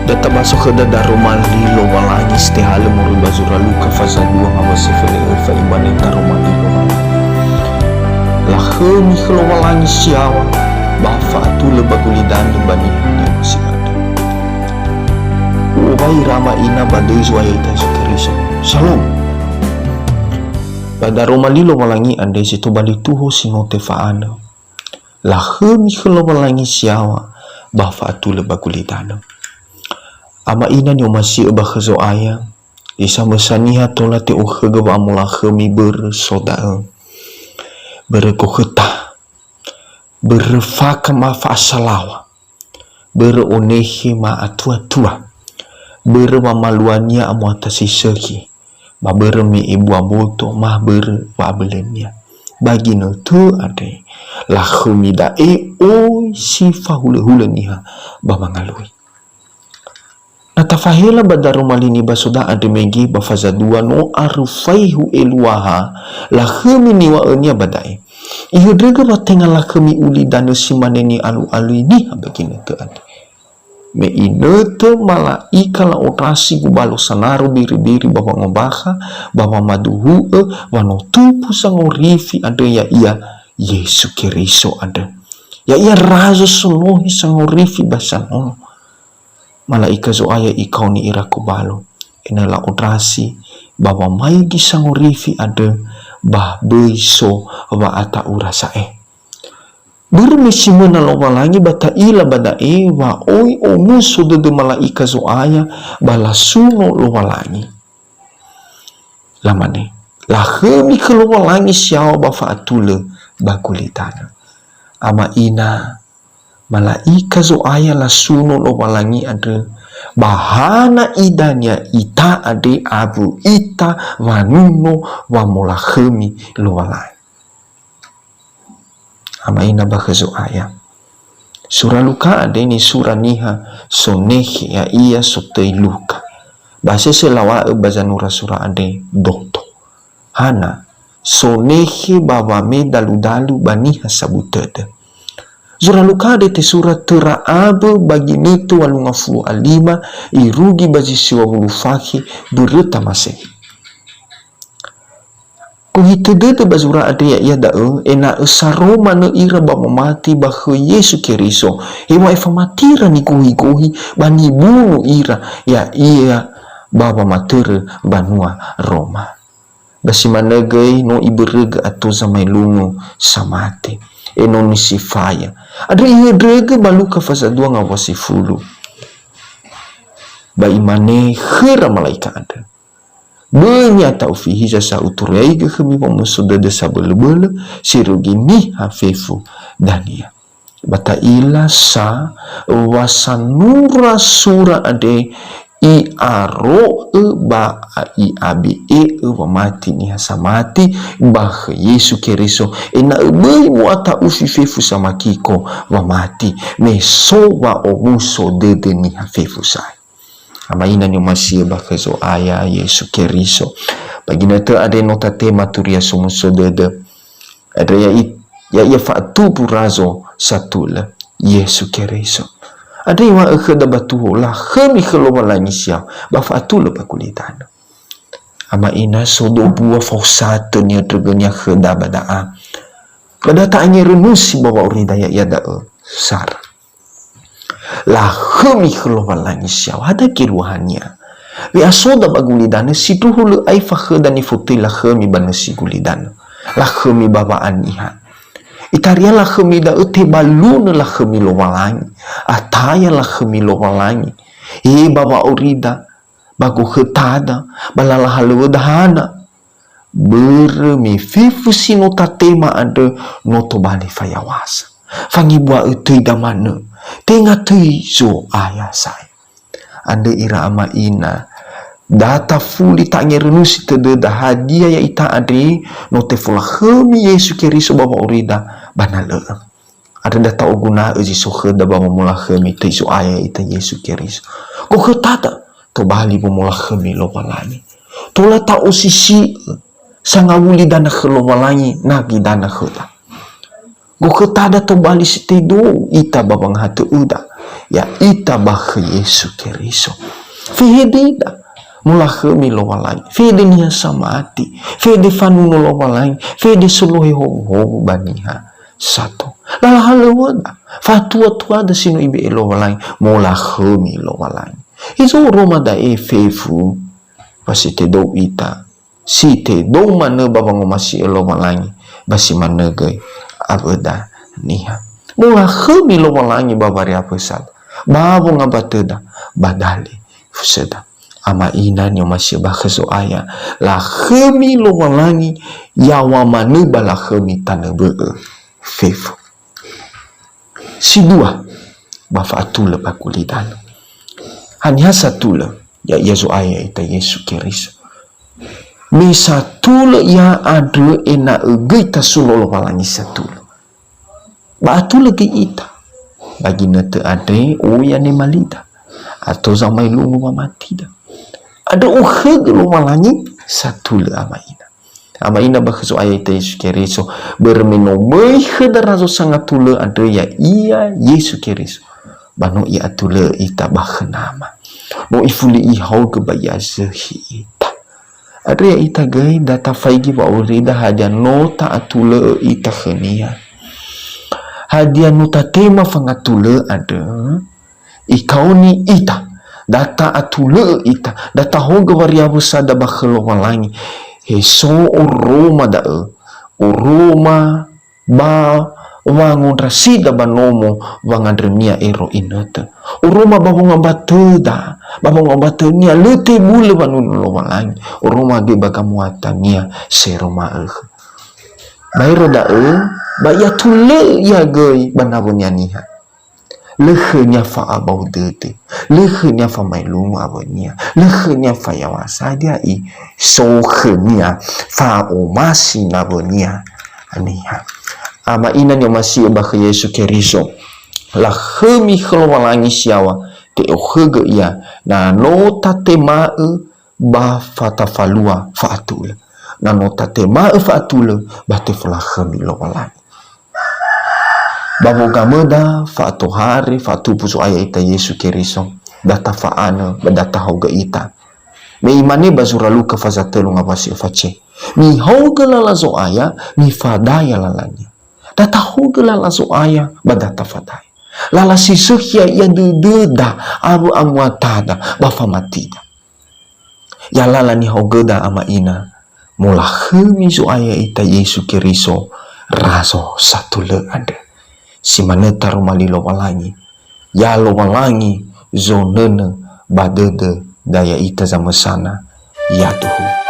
Data masuk ke dadar rumah lilo walangi stehale muri bazura luka faza dua ngawasi fele fa imanenta rumah lilo la khemi khlo walangi siawa bafa tu lebaguli dan bani hanya masih ada ubai rama ina badai zuaya ita sukerisa shalom pada rumah lilo walangi ande situ bali tuho sinote faana la khemi khlo walangi siawa bafa tu lebaguli dan ama ina nyo masih bakhazo aya isa mesaniha tola te ukhaga ba mula khami ber soda ber kokhta ber faka ma fa salawa ber onehi ma atua ber ma maluania amata siseki ma ber mi ibu aboto ma ber wa belenya bagi no tu ade la khami da o sifa hule niha ba mangalui natafahela badaru malini basuda ademegi bafaza dua no arufaihu eluaha la khemi ni wa enya badai ihudrega batenga la khemi uli danu simaneni alu ini begini ke ade me inete malaika la operasi gubalo sanaro biri baba ngobaha baba maduhu wanotupu sangorifi ade ya ia Yesu Keriso ade ya ia raja sunuhi sangorifi basanono malaika zo aya ikau ni iraku balo inala odrasi bahwa mai gisangorifi ada bah beiso wa ata urasa bermisi menalo walangi bata ila bada wa oi omuso de malaika zo aya bala suno lo walangi lamane la khemi kelo walangi siawa ba fa atule bakulitana ama ina malaika zo aya la suno lo walangi ade bahana idanya ita ade abu ita wanuno wa mula khemi lo walangi ama ina bakhazo aya surah luka ade ni surah niha sonehi ya iya sotei luka bahasa selawa bazanura surah ade dokto hana sonehi bawa me dalu baniha sabutede Surah luka de te surah teraabe bagi netu walungafu alima irugi baji siwa wulufahi berita masih. Kuhitede te bazura ade ya da'e ena esaroma ne ira ba mati bah Yesu Keriso. Ewa efamatira ni kuhi bani bunu ira ya iya baba matere banua Roma. Basi managai no iberega atau zamai lungu samate. Enoni sifaya ada ihedrege baluka fasa dua ngawasi fulu ba imane khera malaika ada benya taufihi jasa uturai ke khemi pamusuda desa bele sirugi ni hafifu dania bata ila sa wasanura sura ade i aro ba i abi wa mati ni hasamati bah Yesu Keriso ena bei muata ufifefu sama kiko wa mati meso wa omuso dede ni hafefu sai ama ina ni masih bakhazo aya Yesu Keriso bagina te ade nota tema turia sumuso dede ada ya fatu purazo satula Yesu Keriso ada yang akhda batuho lah khami khlo walangi sia ba fatu le bakulitan ama ina sodo buah fausat nya drganya khda badaa pada tanya renusi bawa uridaya ya da sar la khami khlo walangi sia ada kiruhannya bi asoda bagulidan situhu le ai fakhda ni futila khami banasi gulidan la khami babaan iha itaria la khemi da ute baluna la khemi lo walangi ataya la khemi lo walangi baba urida bagu khetada balala halu dahana bermi fifu sino tatema ade noto bali fayawasa fangi bua ute damana tenga tei zo ayasai ande ira ama ina data fuli tanya renusi tede da hadiah ya ita ade note fula khemi Yesu Keriso baba urida banale ada data oguna uji sohe da baba mula khemi te so aya ita Yesu Keriso ko khetata to bali mula khemi lo walani to la ta osisi sangawuli dana khelo walani nagi dana kheta go khetada to bali sitedo ita babang hatu uda ya ita bah Yesu Keriso fihidida mula khemi lo walai fede nia samati fede fanuno lo walai fede suluhi ho baniha satu lala halawada fatua tua da sino ibe lo walai mula khemi lo walai izo Roma da fefu pasite do ita site do mana babango masih lo walai basi mana gai abada niha mula khemi lo walai babari apa sat babo ngabateda badali fuseda ama ina ni masih bakhaso aya la khemi lo walangi yawa manu bala khemi tanabe fefu si dua bafatula bakulidan hanya satula ya Yesu aya ita Yesu Keriso mi satula ya adu ena geita sulolo walangi satula batula ke ita bagi nate ade o ya ni malida atau zamai lungu mati dah ada uheg lu malangi satu le ama ina bakso ayat Yesu Keriso bermino mai khedarazo sangat tule ada ya iya Yesu Keriso bano ia tule ita bakhnama no ifuli I hau ke bayaze ita ada ya ita gai data faigi wa urida hadia nota atule ita khania hadia nota tema fangatule ada ikauni ita data atule ita data hoga variabu sada bakhlo walangi heso Roma da Roma ba wangun rasida banomo wangadremia ero inata Roma babong ambateda babong ambatenia lete bule banun lo walangi Roma ge bagamuatania seroma bayro da ba ya tule ya gei banabunya niha lehnya fa abau dete lehnya fa mailungu abonia lehnya fa yawasa dia I so khnya fa omasi nabonia aniha ama ina ni masih bah Yesu Keriso la khemi khlowalangi siawa te ohege ia na nota tema ba fatafalua fatul na nota tema fatul ba te fla khemi lo walangi babo gameda fatu hari fatu pusu aya ita Yesu Keriso data faana badata hoga ita me imani bazura luka fazatelu ngabasi face mi hoga lalazo aya mi fadaya lalanya data hoga lalazo aya badata fadaya lala sisuhya ya dudeda abu amwatada bafamatida ya lala ni hoga da ama ina mula khemi zo aya ita Yesu Keriso raso satu le ada si maneta rumali lo walangi ya lo walangi zonene badede daya ita zamasana ya tuhu